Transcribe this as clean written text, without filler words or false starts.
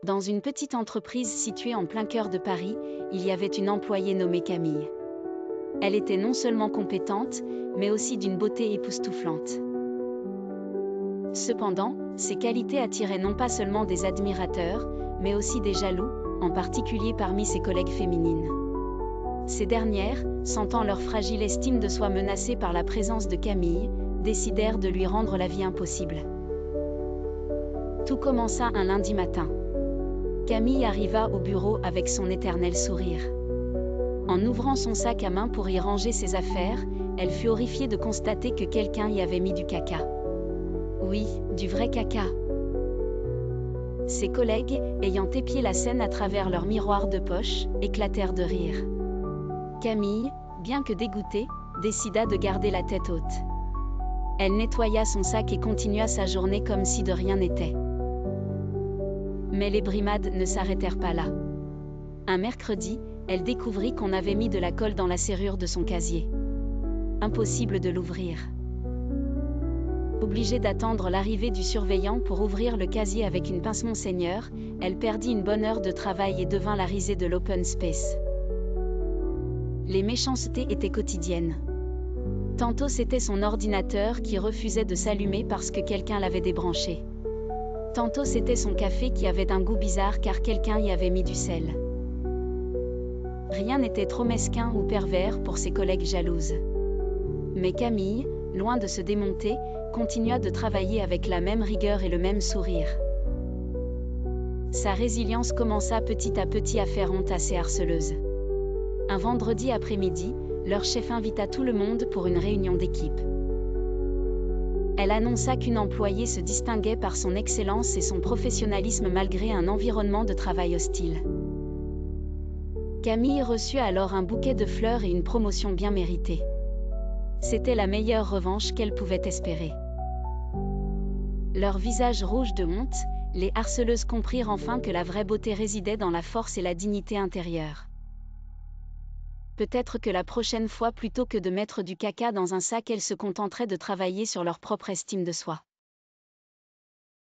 Dans une petite entreprise située en plein cœur de Paris, il y avait une employée nommée Camille. Elle était non seulement compétente, mais aussi d'une beauté époustouflante. Cependant, ses qualités attiraient non pas seulement des admirateurs, mais aussi des jaloux, en particulier parmi ses collègues féminines. Ces dernières, sentant leur fragile estime de soi menacée par la présence de Camille, décidèrent de lui rendre la vie impossible. Tout commença un lundi matin. Camille arriva au bureau avec son éternel sourire. En ouvrant son sac à main pour y ranger ses affaires, elle fut horrifiée de constater que quelqu'un y avait mis du caca. Oui, du vrai caca. Ses collègues, ayant épié la scène à travers leur miroir de poche, éclatèrent de rire. Camille, bien que dégoûtée, décida de garder la tête haute. Elle nettoya son sac et continua sa journée comme si de rien n'était. Mais les brimades ne s'arrêtèrent pas là. Un mercredi, elle découvrit qu'on avait mis de la colle dans la serrure de son casier. Impossible de l'ouvrir. Obligée d'attendre l'arrivée du surveillant pour ouvrir le casier avec une pince Monseigneur, elle perdit une bonne heure de travail et devint la risée de l'open space. Les méchancetés étaient quotidiennes. Tantôt c'était son ordinateur qui refusait de s'allumer parce que quelqu'un l'avait débranché. Tantôt c'était son café qui avait un goût bizarre car quelqu'un y avait mis du sel. Rien n'était trop mesquin ou pervers pour ses collègues jalouses. Mais Camille, loin de se démonter, continua de travailler avec la même rigueur et le même sourire. Sa résilience commença petit à petit à faire honte à ses harceleuses. Un vendredi après-midi, leur chef invita tout le monde pour une réunion d'équipe. Elle annonça qu'une employée se distinguait par son excellence et son professionnalisme malgré un environnement de travail hostile. Camille reçut alors un bouquet de fleurs et une promotion bien méritée. C'était la meilleure revanche qu'elle pouvait espérer. Leurs visages rouges de honte, les harceleuses comprirent enfin que la vraie beauté résidait dans la force et la dignité intérieure. Peut-être que la prochaine fois, plutôt que de mettre du caca dans un sac, elles se contenteraient de travailler sur leur propre estime de soi.